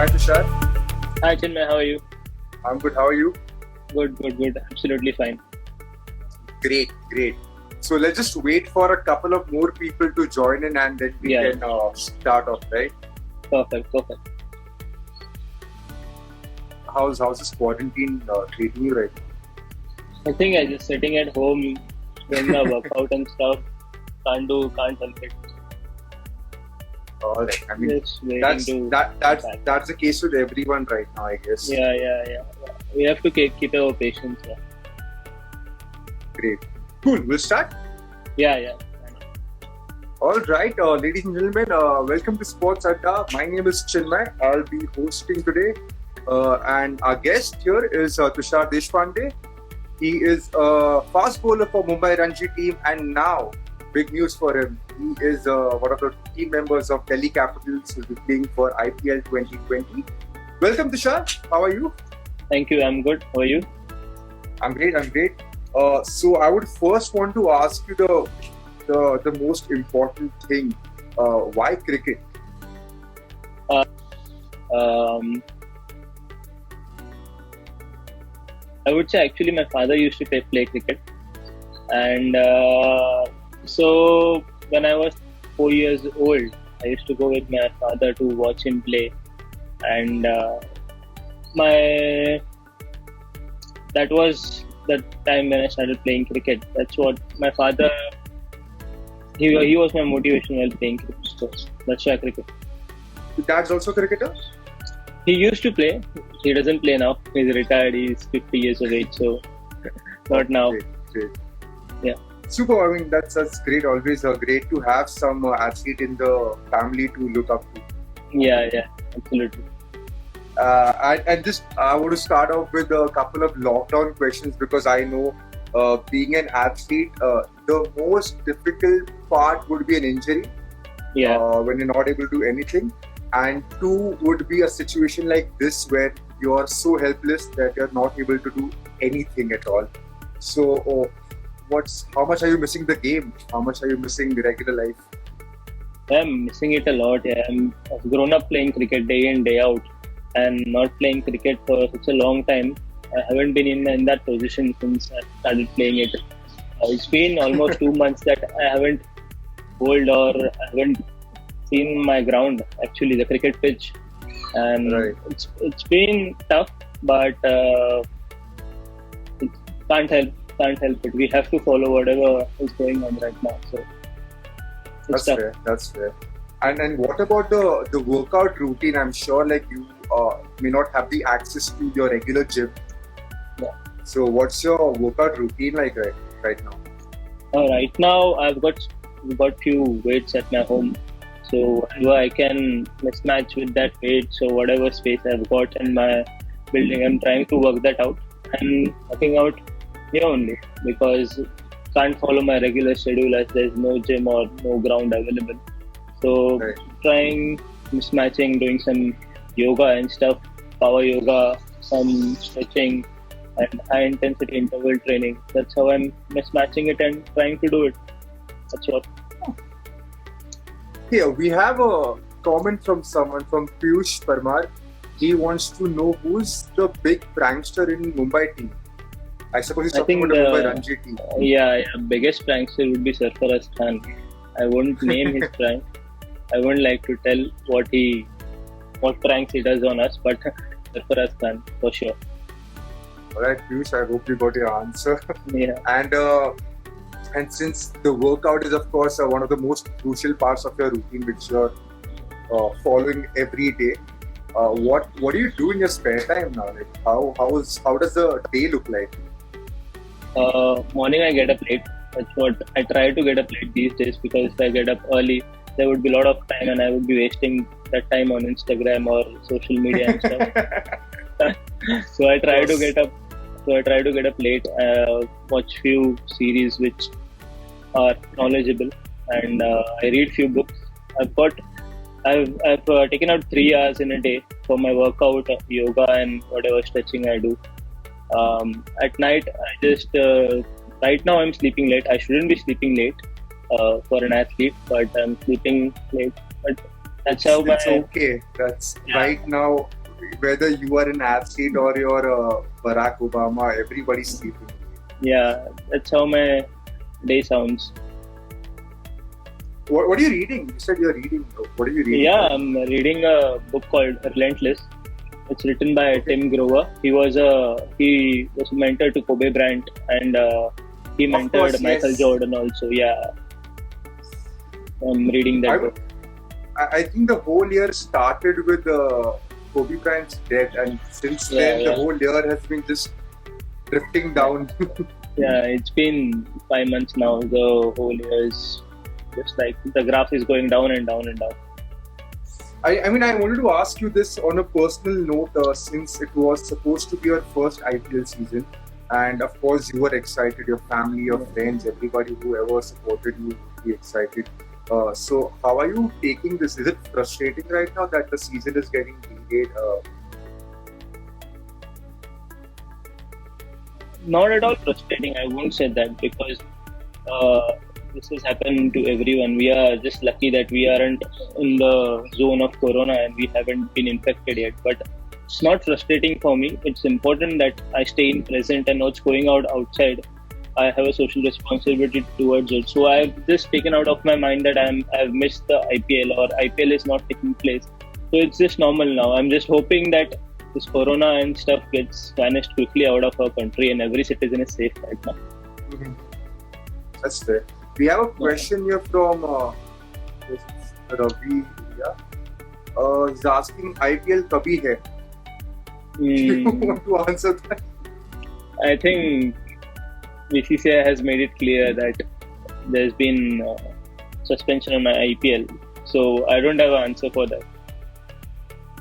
Hi Tushar, Hi Chinmay, how are you? I'm good. How are you? Good. Absolutely fine. Great. So let's just wait for a couple of more people to join in, and then we Yeah. can start off, right? Perfect. How's this quarantine treating you right I think I'm just sitting at home doing my workout and stuff. Can't help it. now? All right. I mean, Just waiting that's to that's the case with everyone right now, I guess. Yeah. We have to keep our patience. Great. Cool. We'll start. Yeah. All right, ladies and gentlemen, welcome to SportsAdda. My name is Chinmay. I'll be hosting today, and our guest here is Tushar Deshpande. He is a fast bowler for Mumbai Ranji team, and now big news for him. He is one of the team members of Delhi Capitals, who will be playing for IPL 2020. Welcome, Tushar. How are you? Thank you. I'm good. How are you? I'm great. So I would first want to ask you the most important thing. Why cricket? Um, I would say actually my father used to play cricket, and so when I was 4 years old, I used to go with my father to watch him play, and my that was the time when I started playing cricket. That's what my father. He was my motivation while playing cricket. So that's why cricket. Your dad's also a cricketer? He used to play. He doesn't play now. He's retired. He's 50 years of age, so not now. Great. Yeah. Super. I mean, that's great. Always great to have some athlete in the family to look up to. Yeah, absolutely. And just I want to start off with a couple of lockdown questions because I know being an athlete, the most difficult part would be an injury. Yeah. When you're not able to do anything, and two would be a situation like this where you're so helpless that you're not able to do anything at all. So, how much are you missing the game? How much are you missing the regular life? I'm missing it a lot. Yeah. I've grown up playing cricket day in, day out, and not playing cricket for such a long time. I haven't been in that position since I started playing it. It's been almost 2 months that I haven't bowled or I haven't seen my ground, actually, the cricket pitch. And Right. it's been tough, but it can't help it. We have to follow whatever is going on right now. So it's tough. That's fair. And what about the workout routine? I'm sure like you may not have the access to your regular gym. Yeah. So what's your workout routine like right now? Right now, I've got few weights at my home, so whenever I can mismatch with that weight. So whatever space I've got in my building, I'm trying to work that out and working out here only because can't follow my regular schedule as there's no gym or no ground available. So Right. trying mismatching, doing some yoga and stuff, power yoga, some stretching, and high intensity interval training. That's how I'm mismatching it and trying to do it. That's what. Here we have a comment from someone from Piyush Parmar. He wants to know who's the big prankster in Mumbai team. I suppose he's I talking think about the Mumbai Ranji team. Yeah, biggest prankster would be Sarfaraz Khan. I won't name his prank. I wouldn't like to tell what pranks he does on us, but Sarfaraz Khan for sure. Alright, Piyush, I hope you got your answer. Yeah. And since the workout is of course one of the most crucial parts of your routine which you're following every day, what do you do in your spare time now? Like how does the day look like? Morning I get up late. That's what I try to get up late these days because if I get up early, there would be a lot of time and I would be wasting that time on Instagram or social media and stuff. So I try to get up late, watch few series which are knowledgeable, and I read few books. I've taken out 3 hours in a day for my workout, yoga, and whatever stretching I do. At night, I just right now I'm sleeping late. I shouldn't be sleeping late for an athlete, but I'm sleeping late. But That's how It's my okay. That's yeah, right now. Whether you are an athlete or you're Barack Obama, everybody's sleeping. yeah, that's how my day sounds. What are you reading? You said you're reading. What are you reading Yeah, right I'm reading a book called Relentless. It's written by now? Okay. Tim Grover. He was a mentor to Kobe Bryant, and he Of mentored course, Michael yes. Jordan also. Yeah, I'm reading I that would. book. I think the whole year started with Kobe Bryant's death, and since Yeah, then the yeah, whole year has been just drifting yeah, down. yeah. It's been 5 months now. The whole year is just like the graph is going down and down and down. I mean, I wanted to ask you this on a personal note, since it was supposed to be your first IPL season, and of course, you were excited, your family, your Yeah. friends, everybody who ever supported you would be excited. So, how are you taking this? Is it frustrating right now that the season is getting delayed? Not at all frustrating. I won't say that because uh, this has happened to everyone. We are just lucky that we aren't in the zone of corona and we haven't been infected yet. But it's not frustrating for me. It's important that I stay in present and what's going out outside. I have a social responsibility towards it. So I've just taken out of my mind that I've missed the IPL or IPL is not taking place. So it's just normal now. I'm just hoping that this corona and stuff gets vanished quickly out of our country and every citizen is safe right now. Mhm. That's there. We have a Yeah. question here from this is Ravi. Yeah. He's asking IPL kabhi hai? Do you Mm, want to answer that? I think BCCI has made it clear that there's been suspension on my IPL, so I don't have an answer for that.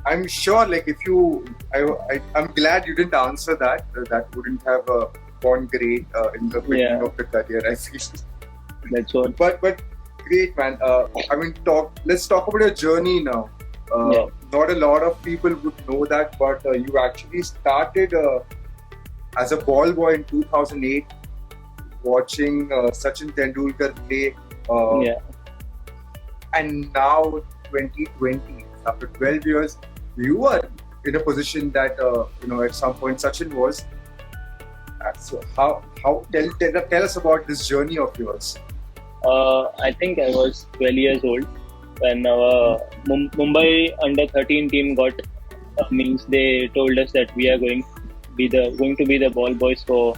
I'm sure, like, if you, I'm glad you didn't answer that. That wouldn't have gone great in the beginning Yeah, of the career, I feel. that's what. But great, man. I mean, Let's talk about your journey now. Yeah, Not a lot of people would know that, but you actually started as a ball boy in 2008, watching Sachin Tendulkar play, uh, yeah. and now 2020, after 12 years, you are in a position that at some point Sachin was. So how tell us about this journey of yours. I think I was 12 years old when our Mumbai under 13 team got means they told us that we are going to be the ball boys for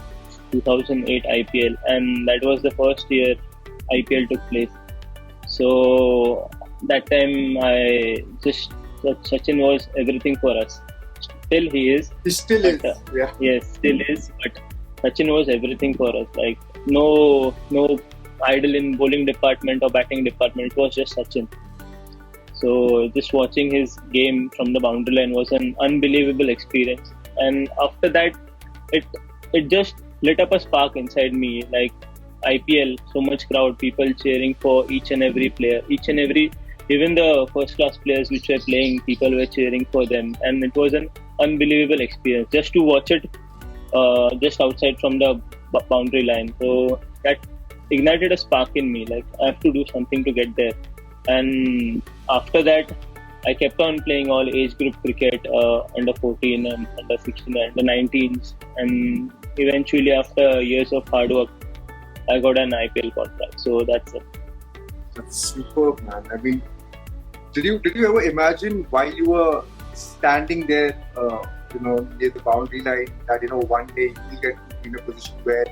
2008 IPL, and that was the first year IPL took place. So that time I just Sachin was everything for us. Still he is, He still but is, yeah. yes, still is. But Sachin was everything for us. Like no idol in bowling department or batting department. It was just Sachin. So just watching his game from the boundary line was an unbelievable experience. And after that, it it just lit up a spark inside me. Like IPL, so much crowd, people cheering for each and every player, each and every, even the first class players which were playing, people were cheering for them, and it was an unbelievable experience just to watch it just outside from the boundary line. So that ignited a spark in me. Like I have to do something to get there. And after that, I kept on playing all age group cricket, under 14 and under 16 and under 19s, and eventually after years of hard work, I got an IPL contract. So that's it. That's superb, man. I mean, did you ever imagine while you were standing there, near the boundary line, that one day you'll get in a position where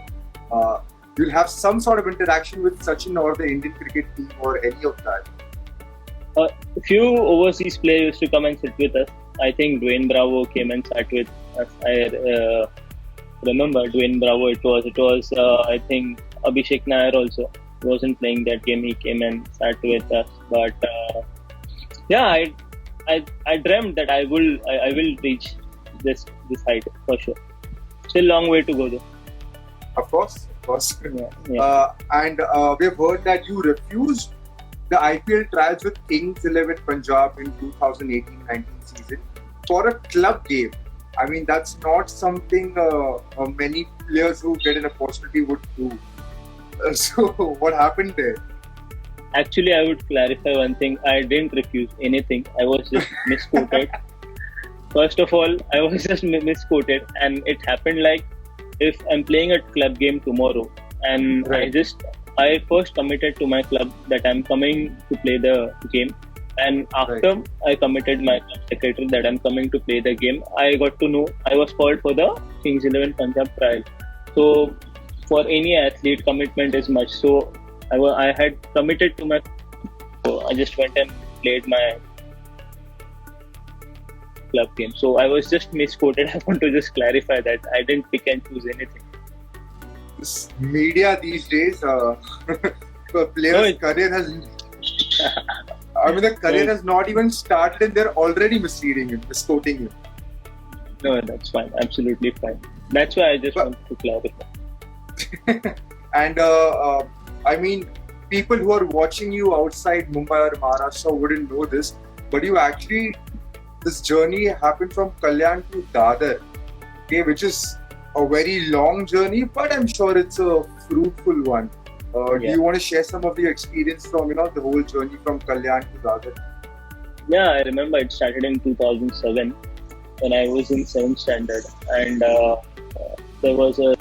you'll have some sort of interaction with Sachin or the Indian cricket team or any of that? A few overseas players used to come and sit with us. I think Dwayne Bravo came and sat with us. I remember Dwayne Bravo. It was I think Abhishek Nair also wasn't playing that game. He came and sat with us. But yeah, I dreamt that I will reach this height for sure. Still long way to go though. Of course, of course. Yeah, yeah. And we've heard that you refused the IPL trials with Kings 11 Punjab in 2018-19 season for a club game. I mean, that's not something many players who get an opportunity would do. So, what happened there? Actually, I would clarify one thing. I didn't refuse anything. I was just misquoted. First of all, I was just misquoted, and it happened like if I'm playing a club game tomorrow, and Right. I first committed to my club that I'm coming to play the game, and after I committed my club secretary that I'm coming to play the game, I got to know I was called for the Kings 11 Punjab trial. So for any athlete, commitment is much. So I had committed to my, so I just went and played my club game. So I was just misquoted. I want to just clarify that I didn't pick and choose anything. This media these days, a player's career has. I mean, the career has not even started, and they're already misleading you, misquoting you. No, that's fine. Absolutely fine. That's why I just wanted to clarify. And I mean, people who are watching you outside Mumbai or Maharashtra wouldn't know this, but this journey happened from Kalyan to Dadar, okay, which is a very long journey, but I'm sure it's a fruitful one. Do you want to share some of the experience from the whole journey from Kalyan to Dadar? Yeah, I remember it started in 2007 when I was in 7th standard, and there was a.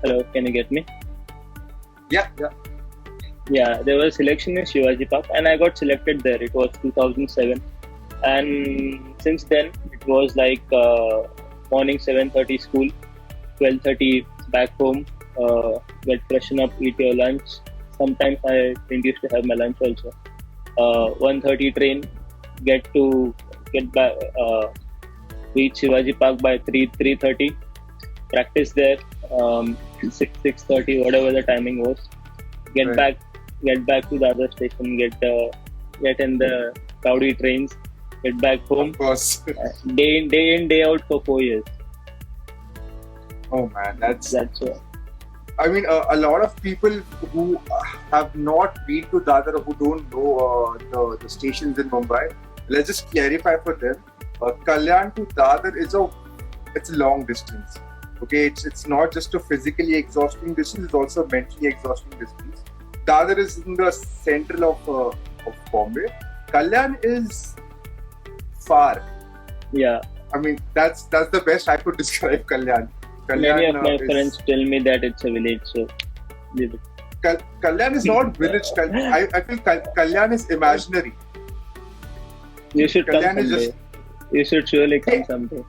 Hello, can you get me? Yeah. Yeah, there was a selection in Shivaji Park, and I got selected there. It was 2007, and since then it was like morning 7:30 school, 12:30 back home, get freshen up, eat your lunch. Sometimes I didn't used to have my lunch also. 1:30 train, get back, reach Shivaji Park by 3:30. Practice there, 6:30, whatever the timing was. Get back to the other station. Get in the rowdy trains. Get back home. Of course. Day in day out for 4 years. Oh man, that's what. I mean, a lot of people who have not been to Dadar or who don't know the stations in Mumbai, let's just clarify for them. Kalyan to Dadar it's a long distance. Okay, it's not just a physically exhausting distance; it's also a mentally exhausting distance. Dadar is in the central of Bombay. Kalyan is far. Yeah. I mean, that's the best I could describe Kalyan. Many of my friends tell me that it's a village, so leave it. Kalyan is not village. I feel Kalyan is imaginary. You should come Kalyan someday. You should surely come someday.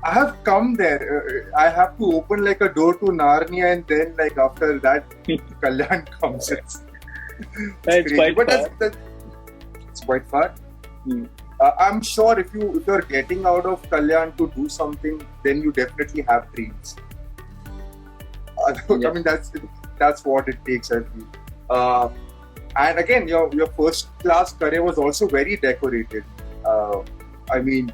I have come there. I have to open like a door to Narnia, and then like after that, Kalyan comes. It's quite far. It's quite far. Hmm. I'm sure if you're getting out of Kalyan to do something, then you definitely have dreams. I mean, that's what it takes, I feel. And again, your first class career was also very decorated. I mean,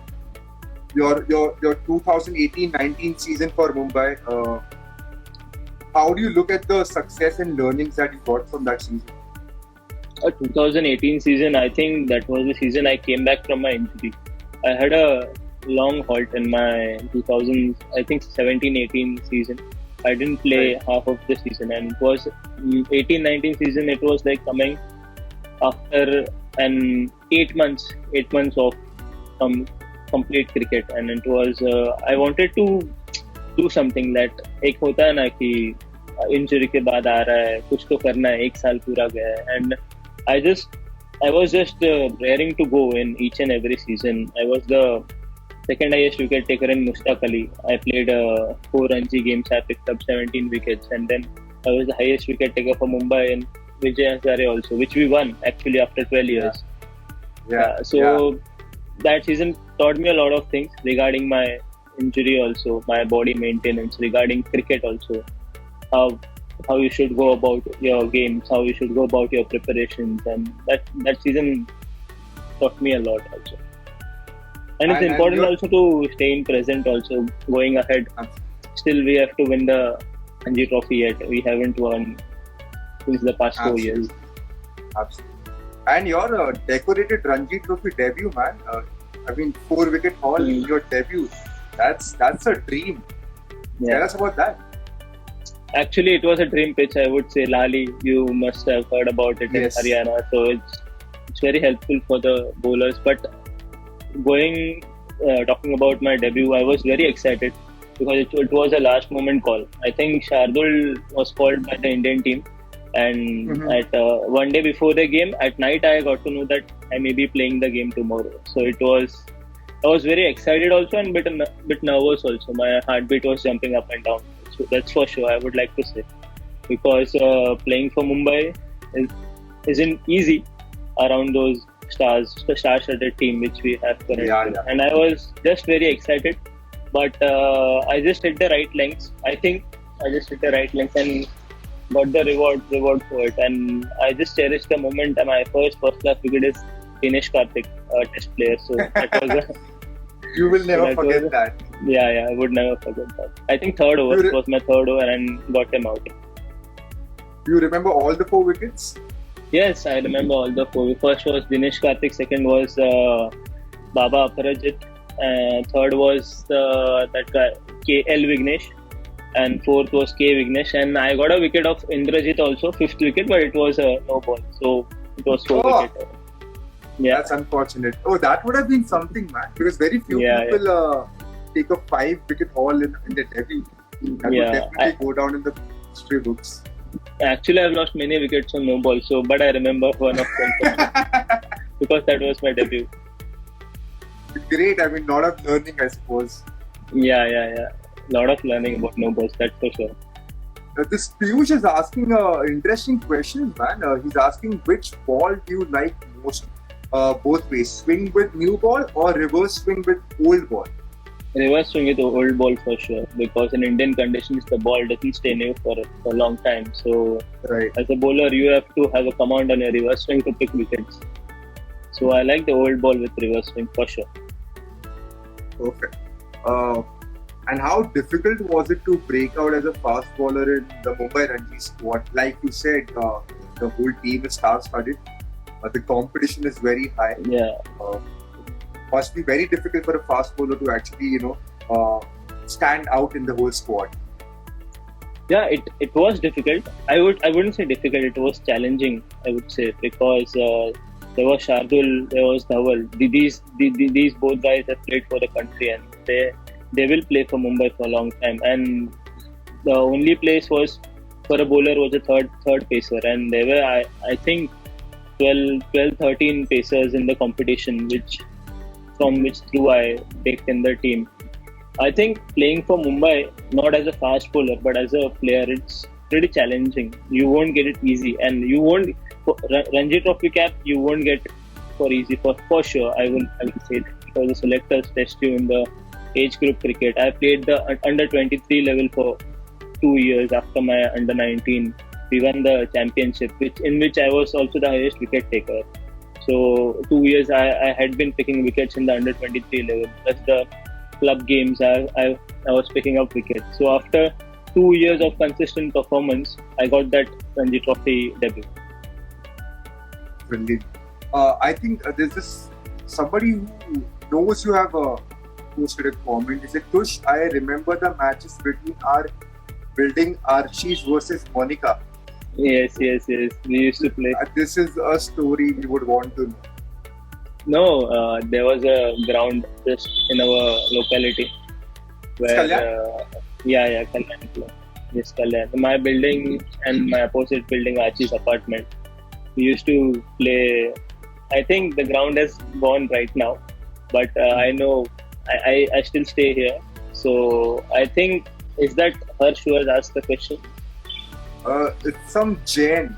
your 2018-19 season for Mumbai. How do you look at the success and learnings that you got from that season? 2018 season, I think that was the season I came back from my injury. I had a long halt in my 17-18 season. I didn't play half of the season, and it was 18-19 season. It was like coming after an 8 months of complete cricket, and it was I wanted to do something that एक होता है ना कि injury के बाद आ रहा है कुछ तो करना है 1 साल पूरा गया है, and I was just raring to go in each and every season. I was the second highest wicket taker in Mushtaq Ali. I played 4 Ranji games. I picked up 17 wickets, and then I was the highest wicket taker for Mumbai and Vijay Hazare also, which we won actually after 12 years. That season taught me a lot of things regarding my injury also, my body maintenance, regarding cricket also, how you should go about your games, how you should go about your preparations, and that season taught me a lot also. And it's important also to stay in present also, going ahead. Still we have to win the Ranji Trophy yet. We haven't won since the past 4 years. Absolutely. And your decorated Ranji Trophy debut, man. I mean, 4-wicket haul in your debut. That's a dream. Tell us about that. Actually, it was a dream pitch. I would say Lali. You must have heard about it in Yes. Haryana. So it's very helpful for the bowlers. But going talking about my debut, I was very excited because it was a last moment call. I think Shardul was called by the Indian team, and Mhm. at one day before the game, at night, I got to know that I may be playing the game tomorrow. So I was very excited also and bit nervous also. My heartbeat was jumping up and down. So that's for sure. I would like to say because playing for Mumbai is, isn't easy around those stars, the star-studded team which we have currently. Yeah, yeah. And I was just very excited, but I just hit the right lengths. I think I just hit the right lengths and got the reward for it. And I just cherish the moment. My first class wicket is Dinesh Karthik, test player. So that was a, You will never that forget was that. yeah, I would never forget that. I think third over. You re- It was my third over and got him out. You remember all the 4 wickets? Yes, I remember all the four. First was Dinesh Karthik, second was Baba Aparajit, third was that guy K.L. Vignesh, and fourth was K. Vignesh. And I got a wicket of Indrajit also, fifth wicket, but it was a no ball, so it was four Oh. wicket. Yeah, That's unfortunate. Oh, that would have been something, man. Because very few Yeah, people take a 5 wicket haul in their debut. That would Yeah, definitely go down in the history books. actually I've lost many wickets on no ball, so but I remember one of them because that was my debut. Great. I mean, lot of learning, I suppose. Yeah. Lot of learning about no balls, that's for sure. This Piyush is asking interesting questions, man. He's asking which ball do you like most? Both ways, swing with new ball or reverse swing with old ball. Reverse swing with old ball for sure because in Indian conditions the ball doesn't stay new for a long time. So Right. as a bowler you have to have a command on your reverse swing to pick wickets. So I like the old ball with reverse swing for sure. Perfect. And how difficult was it to break out as a fast bowler in the Mumbai Ranji squad? Like you said, the whole team is star-studded. The competition is very high. Yeah. Must be very difficult for a fast bowler to actually, stand out in the whole squad. Yeah, it was difficult. I wouldn't say difficult. It was challenging. I would say because there was Shardul, there was Dhawal. These both guys have played for the country and they will play for Mumbai for a long time. And the only place was for a bowler was a third pacer, and there were I think 12, 13 pacers in the competition, from which through I picked in the team. I think playing for Mumbai, not as a fast bowler, but as a player, it's pretty challenging. You won't get it easy, and you won't Ranji Trophy cap. You won't get for easy for sure. I will say that because the selectors test you in the age group cricket. I played the under 23 level for 2 years after my under 19. We won the championship, in which I was also the highest wicket taker. So 2 years I had been picking wickets in the under 23 level. That's the club games I was picking up wickets. So after 2 years of consistent performance, I got that Ranji Trophy debut. Brilliant. I think there's this somebody who knows you have posted a comment. He said, Tush, I remember the matches between our building Archie's versus Monica. Yes. We used to play. This is a story we would want to know. No, there was a ground just in our locality where Kalyan Club. Yes, Kalyan. My building and my opposite building, Archie's apartment. We used to play. I think the ground has gone right now, but I know I still stay here. So I think is that Harsh who has asked the question? It's some Jain.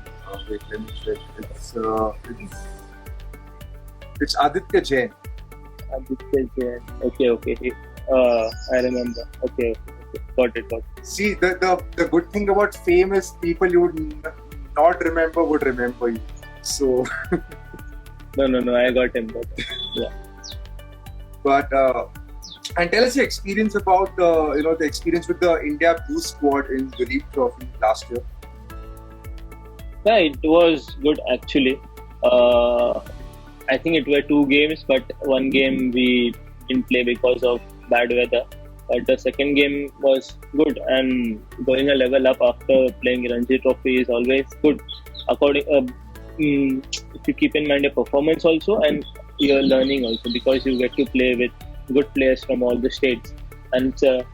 Wait, let me check. It's Aditya Jain. Aditya Jain. Okay. I remember. Okay. Got it. See, the good thing about fame is people you would not remember would remember you. So. No. I got him. Yeah. But and tell us your experience about the experience with the India Blue squad in the League Trophy last year. Yeah, it was good actually. I think it were 2 games, but one game we didn't play because of bad weather. But the second game was good, and going a level up after playing Ranji Trophy is always good. If you keep in mind your performance also and your learning also, because you get to play with good players from all the states, and it's a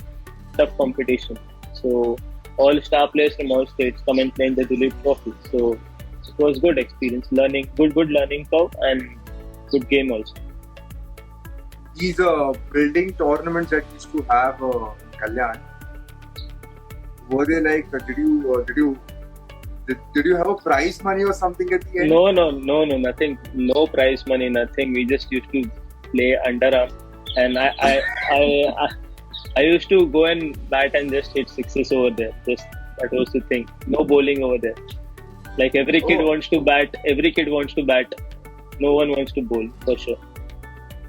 tough competition. So all star players from all states come and play in the Duleep Trophy. So it was good experience, learning, good learning curve, and good game also. These building tournaments that used to have in Kalyan, were they like? Did you have a prize money or something at the end? No, nothing. No prize money, nothing. We just used to play underarm, and I used to go and bat and just hit sixes over there. Just that was the thing. No bowling over there. Like every kid wants to bat. Every kid wants to bat. No one wants to bowl for sure.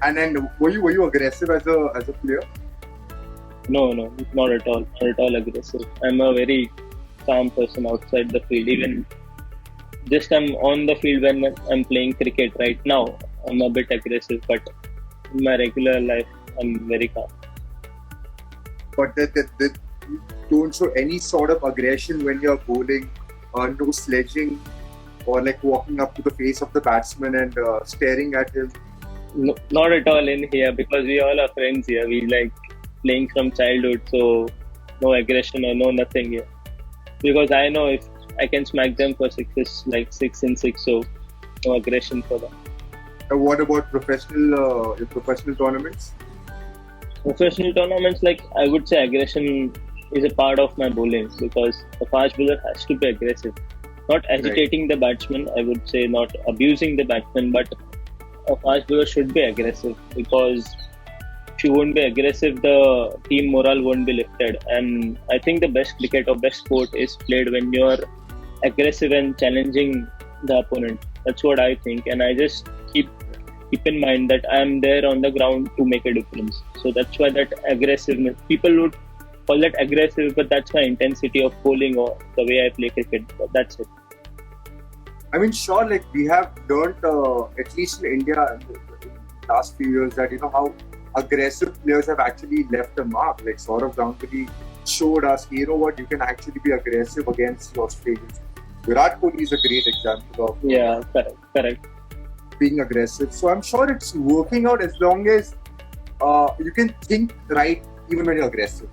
And then were you aggressive as a player? No, not at all. Not at all aggressive. I'm a very calm person outside the field. Even just I'm on the field when I'm playing cricket right now. I'm a bit aggressive, but in my regular life, I'm very calm. But that you don't show any sort of aggression when you're bowling, no sledging, or like walking up to the face of the batsman and staring at him. No, not at all in here, because we all are friends here. We like playing from childhood, so no aggression or no nothing here. Because I know if I can smack them for sixes, like 6 and 6, so no aggression for them. What about professional tournaments? Professional tournaments, like I would say, aggression is a part of my bowling, because a fast bowler has to be aggressive, not agitating the batsman. I would say not abusing the batsman, but a fast bowler should be aggressive, because if you won't be aggressive, the team morale won't be lifted. And I think the best cricket or best sport is played when you're aggressive and challenging the opponent. That's what I think, and I just keep in mind that I'm there on the ground to make a difference. So that's why that aggressiveness, people would call that aggressive, but that's my intensity of bowling or the way I play cricket. But that's it. I mean, sure, like we have learned, at least in India in the last few years, that how aggressive players have actually left a mark. Like Saurav Ganguly showed us, you know what, you can actually be aggressive against the Australians. Virat Kohli is a great example of correct. being aggressive. So I'm sure it's working out as long as you can think right even when you're aggressive.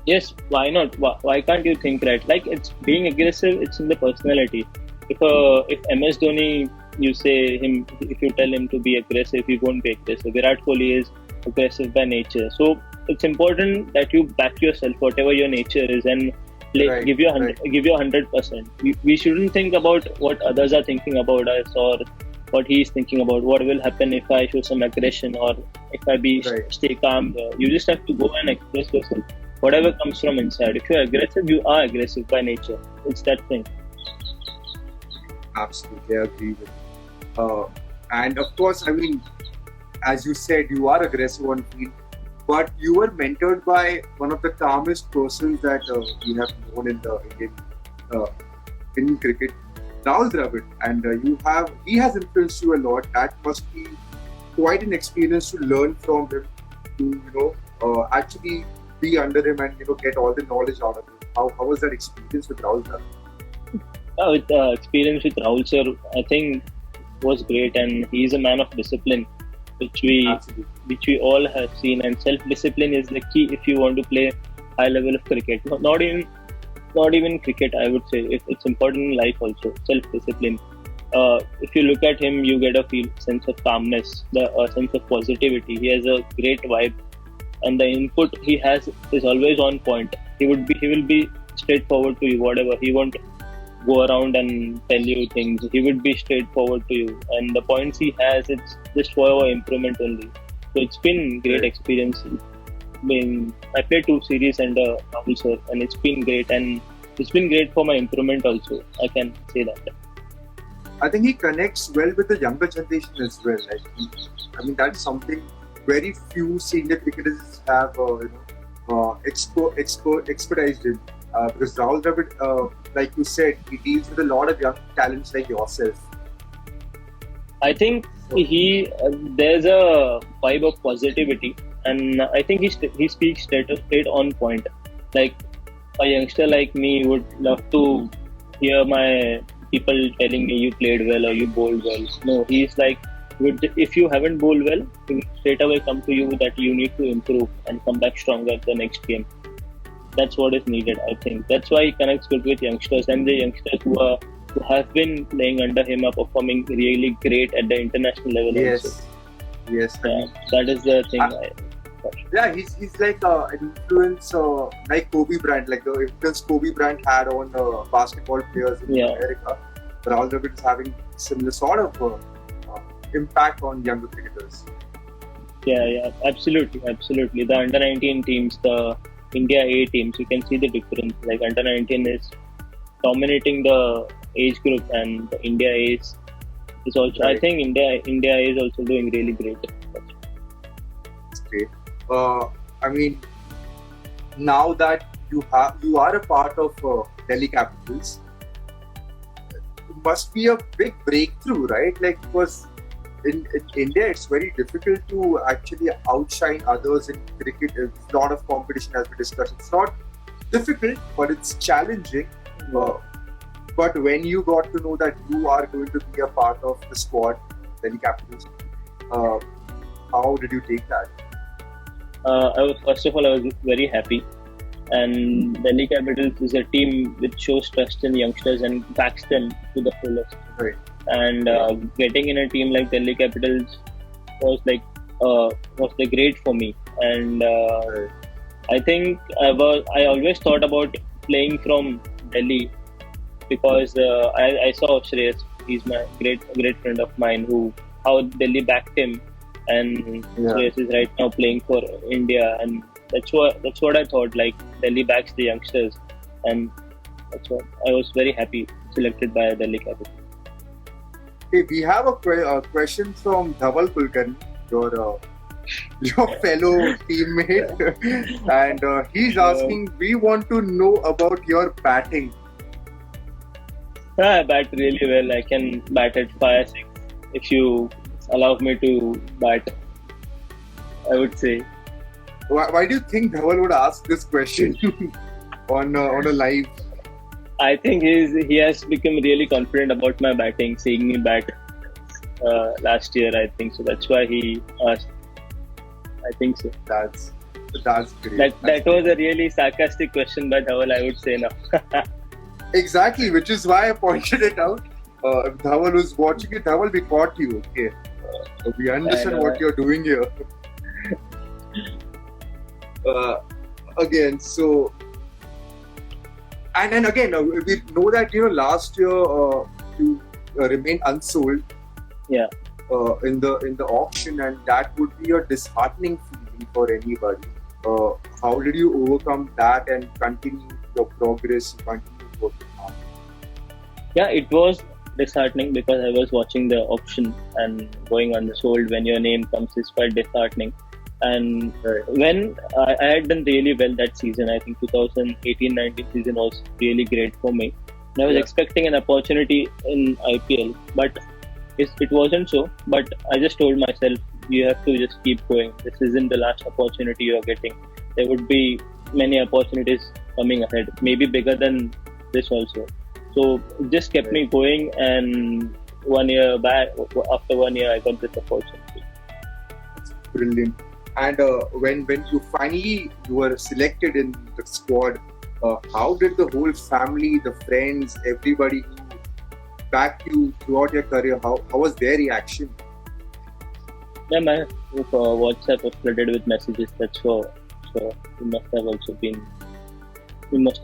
Yes, why not? Why can't you think right? Like, it's being aggressive, it's in the personality. If MS Dhoni, you say him, if you tell him to be aggressive, he won't be aggressive. Virat Kohli is aggressive by nature. So it's important that you back yourself, whatever your nature is, and give you 100%. We shouldn't think about what others are thinking about us, or what he is thinking about. What will happen if I show some aggression, or if I stay calm? You just have to go and express yourself. Whatever comes from inside. If you're aggressive, you are aggressive by nature. It's that thing. Absolutely, I agree with. And of course, I mean, as you said, you are aggressive on field, but you were mentored by one of the calmest persons that we have known in the Indian cricket, Rahul Dravid, and he has influenced you a lot. That must be quite an experience to learn from him, to actually be under him and get all the knowledge out of him. How was that experience with Rahul Dravid? With experience with Rahul sir, I think was great, and he is a man of discipline, which we all have seen. And self-discipline is the key if you want to play high level of cricket. Not even cricket, I would say. It's important in life also. Self-discipline. If you look at him, you get a sense of calmness, a sense of positivity. He has a great vibe, and the input he has is always on point. He will be straightforward to you. Whatever, he won't go around and tell you things. He would be straightforward to you, and the points he has, it's just for our improvement only. So it's been great experience. I played 2 series under Rahul sir, and it's been great, and it's been great for my improvement also. I can say that. I think he connects well with the younger generation as well. That's something very few senior cricketers have expertised in. Because Rahul Dravid, like you said, he deals with a lot of young talents like yourself. I think there's a vibe of positivity, and I think he speaks straight on point. Like a youngster like me would love to hear my people telling me you played well or you bowled well. No, he's like, if you haven't bowled well, he will straight away come to you that you need to improve and come back stronger the next game. That's what is needed, I think. That's why he connects good with youngsters, and the youngsters who have been playing under him are performing really great at the international level also. Yes, yes. Yeah, that is the thing. Yeah, he's like an influence like Kobe Bryant, like the influence Kobe Bryant had on basketball players in America. Rahul Dravid is having similar sort of impact on younger cricketers. Yeah, absolutely. The under 19 teams, the India A teams, you can see the difference. Like under 19 is dominating the age group, and the India A is also. Right. I think India A is also doing really great. That's great. I mean, now that you are a part of Delhi Capitals, it must be a big breakthrough, right? Like, because in India, it's very difficult to actually outshine others in cricket. There's a lot of competition, as we discussed. It's not difficult, but it's challenging. But when you got to know that you are going to be a part of the squad, Delhi Capitals, how did you take that? First of all, I was very happy. And Delhi Capitals is a team which shows trust in youngsters and backs them to the fullest. Right. And getting in a team like Delhi Capitals was the great for me. And I think I always thought about playing from Delhi because I saw Shreyas. He's my great friend of mine how Delhi backed him, and Shreyas is right now playing for India, and that's what I thought. Like, Delhi backs the youngsters, and that's what I was very happy selected by Delhi Capitals. Hey, we have a question from Dhaval Kulkarni, your fellow teammate, and he's asking, we want to know about your batting. I bat really well. I can bat at 5-6 if you allow me to bat, I would say. Why do you think Dhaval would ask this question on a live? I think he has become really confident about my batting, seeing me bat last year, I think. So that's why he asked. I think so. That's great. That was a really sarcastic question by Dhaval, I would say now. Exactly, which is why I pointed it out. If Dhaval was watching it, Dhaval, we caught you. Okay, we understand what you're doing here. Again, so and again, we know that last year you remained unsold. Yeah. In the auction, and that would be a disheartening feeling for anybody. How did you overcome that and continue your progress? Yeah, it was disheartening because I was watching the auction, and going unsold when your name comes is quite disheartening. And when I had done really well that season, I think 2018-19 season was really great for me. And I was expecting an opportunity in IPL, but it wasn't so. But I just told myself, you have to just keep going. This isn't the last opportunity you are getting. There would be many opportunities coming ahead, maybe bigger than this also. So it just kept me going, and 1 year back, after 1 year, I got this opportunity. That's brilliant. And when you were selected in the squad, how did the whole family, the friends, everybody who backed you throughout your career, how was their reaction? Yeah, my WhatsApp was flooded with messages. That's for sure. You must have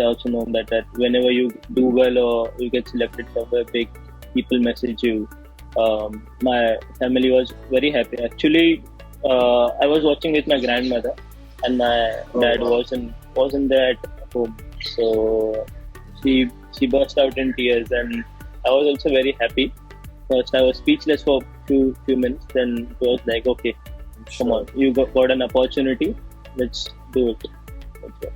also known that whenever you do well or you get selected somewhere big, people message you. My family was very happy. Actually, I was watching with my grandmother, and my dad wasn't there at home. So she burst out in tears, and I was also very happy. First, I was speechless for few minutes. Then it was like, okay, come on, you got an opportunity. Let's do it. That's it.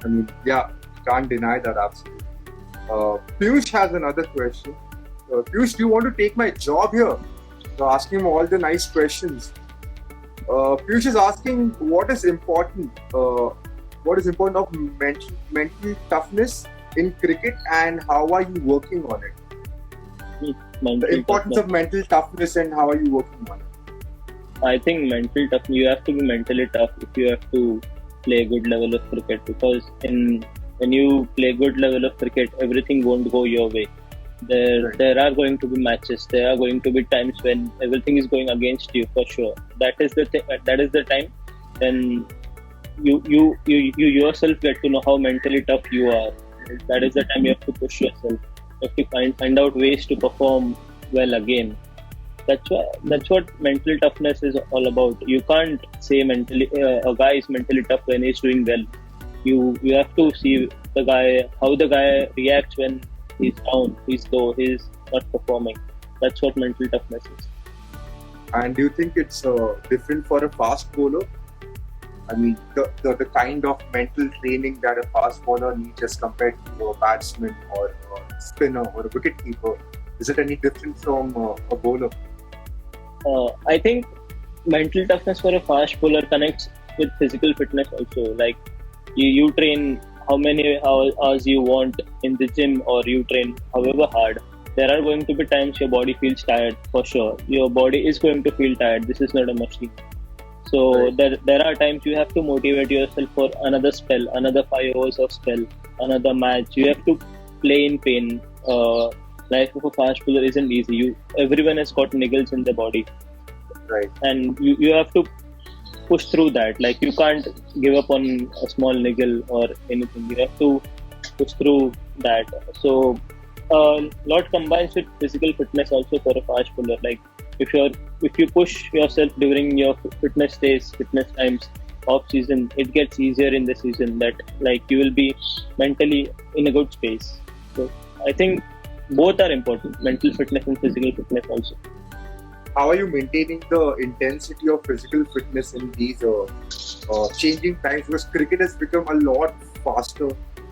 I mean, yeah, can't deny that absolutely. Piyush has another question. Piyush, do you want to take my job here? So asking him all the nice questions. Piyush is asking what is important. What is important of mental toughness in cricket, and how are you working on it? The importance of mental toughness and how are you working on it? I think mental tough. You have to be mentally tough if you have to play a good level of cricket, because when you play good level of cricket, everything won't go your way. There are going to be matches. There are going to be times when everything is going against you for sure. That is the time when you yourself get to know how mentally tough you are. That is the time you have to push yourself. You have to find out ways to perform well again. That's what mental toughness is all about. You can't say mentally a guy is mentally tough when he's doing well. You have to see how the guy reacts when he's down, he's low, he's not performing. That's what mental toughness is. And do you think it's different for a fast bowler? I mean, the kind of mental training that a fast bowler needs as compared to a batsman or a spinner or a wicketkeeper, is it any different from a bowler? I think mental toughness for a fast bowler connects with physical fitness also. Like you train how many hours you want in the gym, or you train however hard. There are going to be times your body feels tired for sure. Your body is going to feel tired. This is not a machine. So there are times you have to motivate yourself for another spell, another 5 hours of spell, another match. You have to play in pain. Life of a fast bowler isn't easy. Everyone has got niggles in their body, right? And you have to push through that. Like you can't give up on a small niggle or anything. You have to push through that. So a lot combines with physical fitness also for a fast bowler. Like if you push yourself during your fitness days, fitness times, off season, it gets easier in the season. That like you will be mentally in a good space. So I think both are important, mental fitness and physical fitness also. How are you maintaining the intensity of physical fitness in these changing times? Because cricket has become a lot faster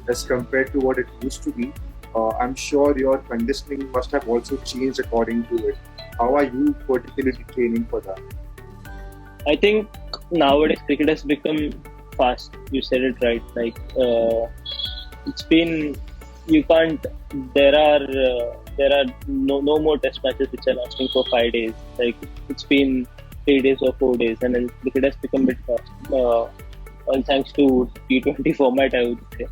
as compared to what it used to be. I'm sure your conditioning must have also changed according to it. How are you particularly training for that? I think nowadays cricket has become fast. You said it right. Like it's been, you can't. There are no more test matches which are lasting for 5 days. Like it's been 3 days or 4 days, and then cricket has become a bit fast. All thanks to T20 format, I would say.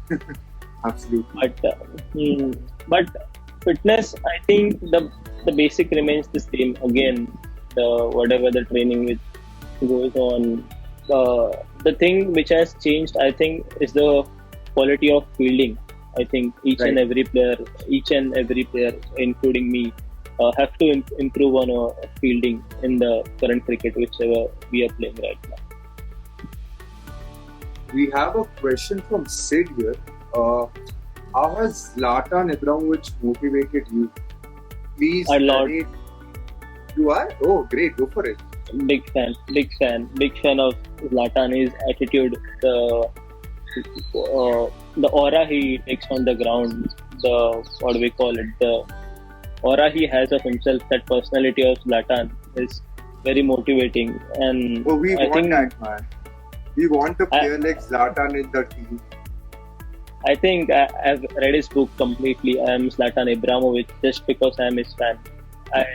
Absolutely. But fitness, I think the basic remains the same. Again, whatever the training which goes on. The thing which has changed, I think, is the quality of fielding. I think each and every player, including me, have to improve on fielding in the current cricket, whichever we are playing right now. We have a question from Sid here. How has Zlatan Ibrahimovic motivated you? Please, a lot. You are? Oh, great! Go for it. Big fan of Zlatan. His attitude, the aura he takes on the ground, the aura he has of himself, that personality of Zlatan is very motivating. And we want that, man. We want a player like Zlatan in the team. I think I've read his book completely. I am Zlatan Ibrahimovic just because I am his fan. I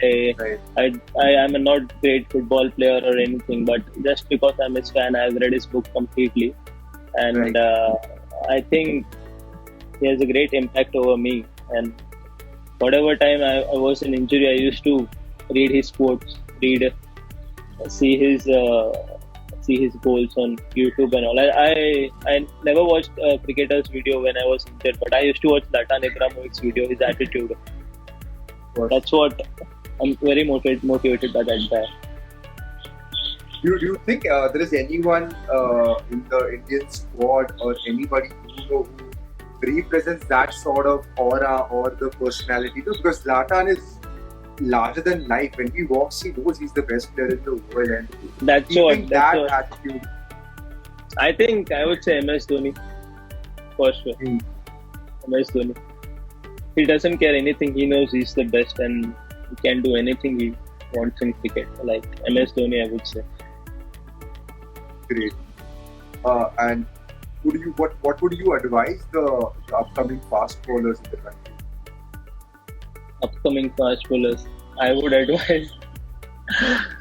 am a not great football player or anything, but just because I'm his fan, I've read his book completely. And I think he has a great impact over me. And whatever time I was in injury, I used to read his quotes, see his goals on YouTube and all. I never watched a cricketer's video when I was injured, but I used to watch Zlatan Ibrahimovic's video, his attitude. That's what I'm very motivated by that guy. Do you think there is anyone in the Indian squad or anybody who represents that sort of aura or the personality? Because Zlatan is larger than life. When he walks, he knows he's the best player in the world, and attitude. I think I would say MS Dhoni for sure. MS Dhoni. He doesn't care anything. He knows he's the best, and he can do anything he wants in cricket. Like MS Dhoni, I would say. Great. And what would you advise the upcoming fast bowlers in the country? Upcoming fast bowlers, I would advise.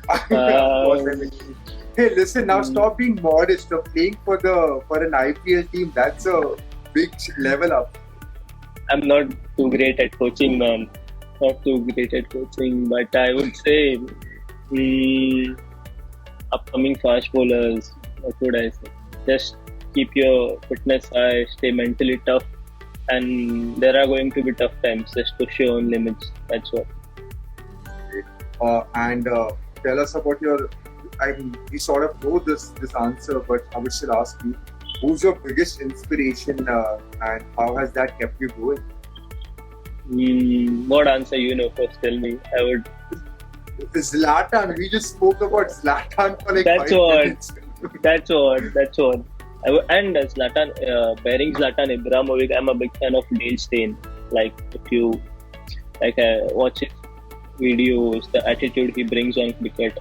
Of course, I Um, mean, hey, listen now. mm, Stop being modest. Of playing for an IPL team, that's a big level up. I'm not too great at coaching, man. Not too great at coaching, but I would say mm, upcoming fast bowlers. What would I say? Just keep your fitness high, stay mentally tough, and there are going to be tough times. Just push your own limits. That's what. And tell us about your. I mean, we sort of know this answer, but I would still ask you, who's your biggest inspiration, and how has that kept you going? What answer you know first? Tell me. I would. Zlatan. We just spoke about Zlatan for like That's five what. minutes. That's what. That's what. And Zlatan, pairing Zlatan Ibrahimovic, I'm a big fan of Dale Steyn. Like if you watch his videos, the attitude he brings on cricket.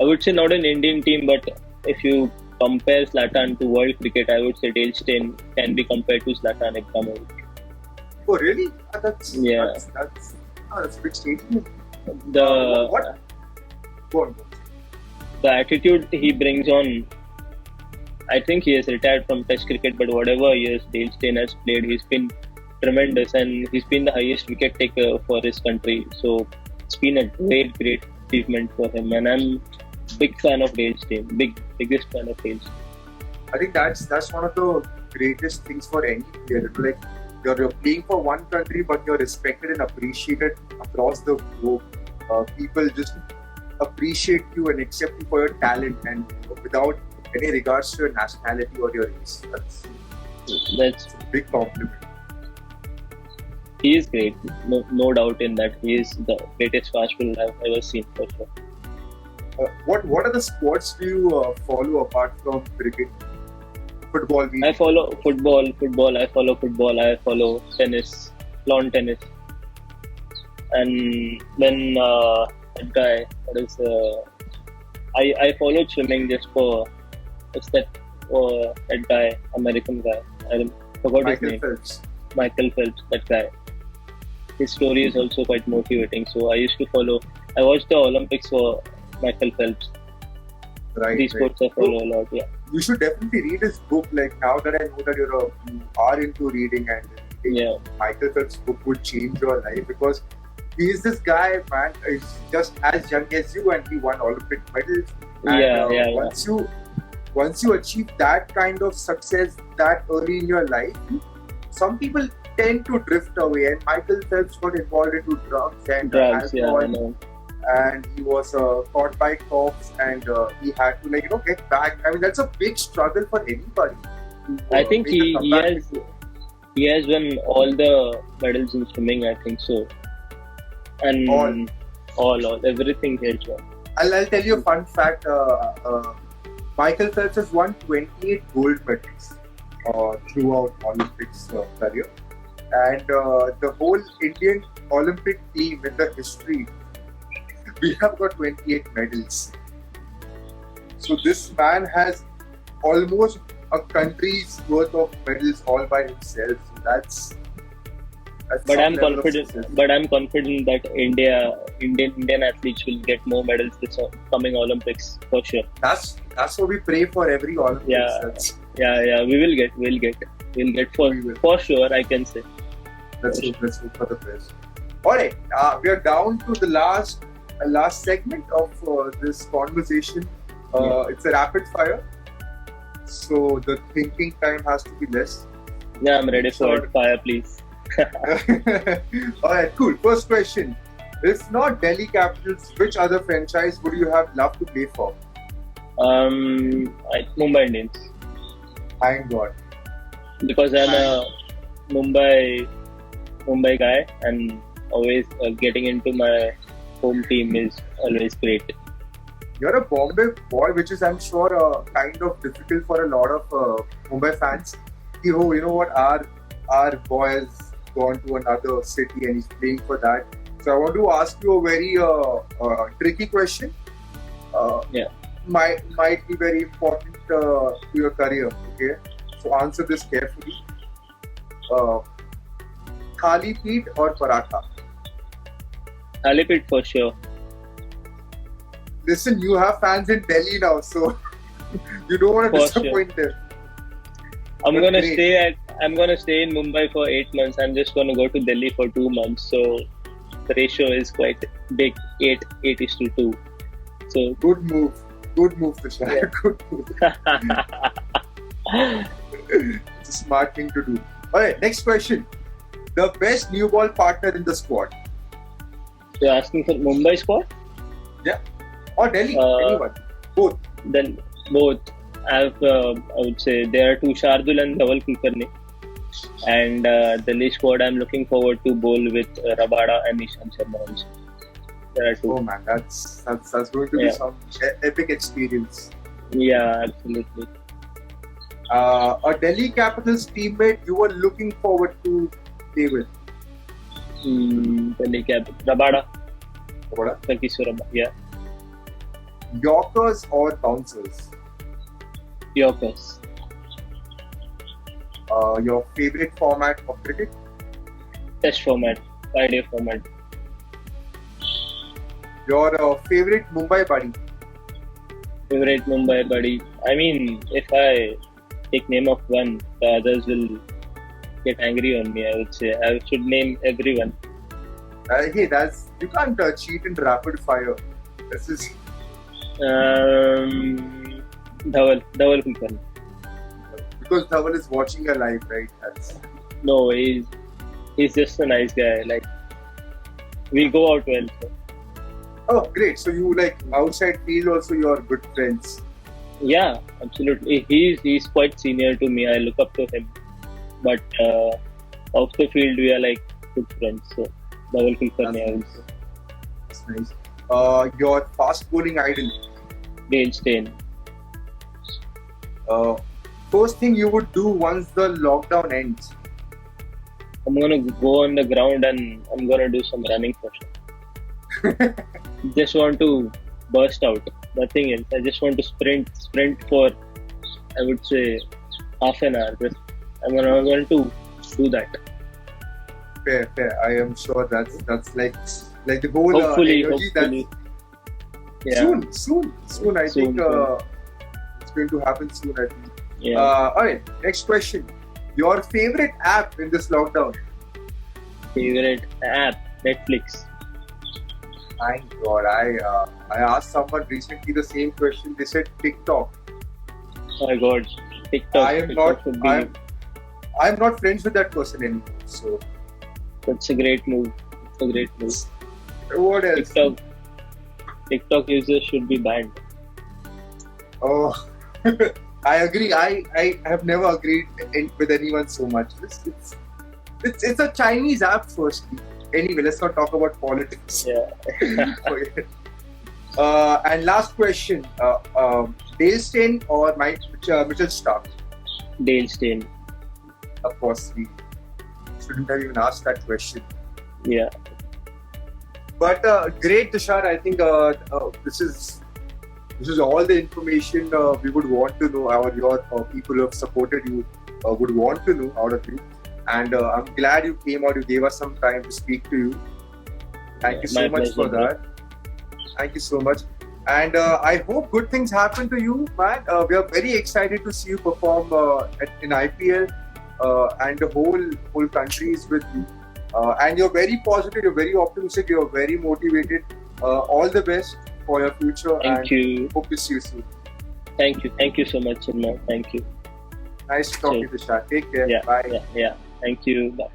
I would say not an Indian team, but if you compare Zlatan to world cricket, I would say Dale Steyn can be compared to Zlatan Ibrahimovic. Oh, really? That's Yeah. that's a big statement. The What? Go on. the attitude he brings on. I think he has retired from Test cricket, but whatever years Dale Steyn has played, he's been tremendous, and he's been the highest wicket taker for his country. So it's been a great achievement for him, and I'm big fan of Dale Steyn. Biggest fan of Dale Steyn. I think that's one of the greatest things for any player. Like you're playing for one country, but you're respected and appreciated across the globe. People just appreciate you and accept you for your talent, and without any regards to your nationality or your race. That's It's a big compliment. He is great, no doubt in that. He is the greatest fast bowler I've ever seen for sure. What other sports do you follow apart from cricket? Football, we I follow football. I follow football. I follow tennis, lawn tennis, and then that guy. What is I followed swimming just for what's that guy, American guy. I forgot his Michael name. Phelps. Michael Phelps, that guy. His story is also quite motivating. So I used to follow. I watched the Olympics for Michael Phelps. Right. These right. sports I follow a lot. Yeah. You should definitely read his book. Like now that I know that you are into reading, and reading Yeah. Michael Phelps' book would change your life, because he is this guy, man. Is just as young as you, and he won Olympic medals. And Yeah. once you achieve that kind of success that early in your life, some people tend to drift away. And Michael Phelps got involved into drugs and Drugs. Yeah. alcohol, I know. and he was caught by cops, and he had to get back. I mean, that's a big struggle for anybody. I think make a he comeback. he has won all the medals in swimming. I think so. And all everything he has won. I'll tell you a fun fact. Michael Phelps has won 28 gold medals throughout Olympics career, and the whole Indian Olympic team in the history, we have got 28 medals. So this man has almost a country's worth of medals all by himself. So that's But some I'm level of confident. success. But I'm confident that Indian athletes will get more medals this coming Olympics for sure. That's what we pray for every Olympics. Yeah. That's, Yeah. We'll get We will. for sure. I can say. let's hope for the best. All right, we are down to the last segment of this conversation. It's a rapid fire, so the thinking time has to be less. Yeah, I'm ready for Sure. it. Fire, please. All right, cool. First question: if not Delhi Capitals, which other franchise would you have loved to play for? Mumbai Indians, Thank God. because I'm a Mumbai guy, and always getting into my home team is always great. You're a Bombay boy, which is, I'm sure, kind of difficult for a lot of Mumbai fans. You know what? Our boy has gone to another city and he's playing for that. So I want to ask you a very tricky question. Yeah. might be very important to your career. Okay, so answer this carefully. Uh, Thali peet or paratha? Alipit for sure. Listen, you have fans in Delhi now, so you don't want to For disappoint them. I'm But gonna great. stay in Mumbai for 8 months. I'm just gonna go to Delhi for 2 months. So the ratio is quite big, 8:2. So Good move. Good move, Tushar. Yeah. Good move. It's a smart thing to do. Alright, next question. The best new ball partner in the squad? you're asking for Mumbai squad? Or Delhi? Anyone? Both. Then both. I would say there are two Shardul and Dhawal Kulkarni. And Delhi squad, I'm looking forward to bowl with Rabada and Nishan Sharma also. There are two. Oh man, that's going to be Yeah. some epic experience. Yeah, absolutely. A Delhi Capitals teammate you were looking forward to play with? Delhi cap Rabada, What? Kalkiswar Rabada. Yeah, Yorkers or bouncers? Yorkers. Your favorite format of cricket? Test format, 5-day format. Your favorite Mumbai buddy? Favorite Mumbai buddy. I mean, if I take name of one, the others will get angry on me. I would say I should name everyone. Hey, you can't cheat in rapid fire. This is Dhawal Kulkarni. because Dhawan is watching your live, right? No, he's just a nice guy. Like we go out well. So. Oh, great. So you like outside field also you're good friends. Yeah, absolutely. He's quite senior to me. I look up to him. But off the field, we are like good friends. So, Dhawal Kulkarni, I would say. That's nice. Your fast bowling idol. Dale Steyn. First thing you would do once the lockdown ends. I'm gonna go on the ground and I'm gonna do some running for sure. Just want to burst out. Nothing else. I just want to sprint for, I would say, half an hour. But I'm going to do that. Fair. I am sure that's like the whole Hopefully. energy. Yeah. Soon. I Soon, think it's going to happen soon. I think. Yeah. All right. Next question. Your favorite app in this lockdown? Favorite app? Netflix. Thank God. I asked someone recently the same question. They said TikTok. Oh my God. TikTok. I'm not friends with that person anymore. So That's a great move. what else? TikTok users should be banned. Oh, I agree. I have never agreed with anyone so much. It's a Chinese app firstly. Anyway, let's not talk about politics. Yeah. And last question. Dale Steyn or Mitchell Stark? Dale Steyn. Of course, we shouldn't have even asked that question. Yeah. But great, Tushar. I think this is all the information we would want to know. Your people who have supported you would want to know out of you. And I'm glad you came out. You gave us some time to speak to you. Thank you so much for that. Thank you so much. And I hope good things happen to you, man. We are very excited to see you perform in IPL, and the whole country is with you. And you're very positive. You're very optimistic. You're very motivated. All the best for your future. Thank you. Hope to see you soon. Thank you so much, Chinmay. Thank you. Nice to talk to you, Tushar. Take care. Yeah. Bye. Yeah. Thank you. Bye.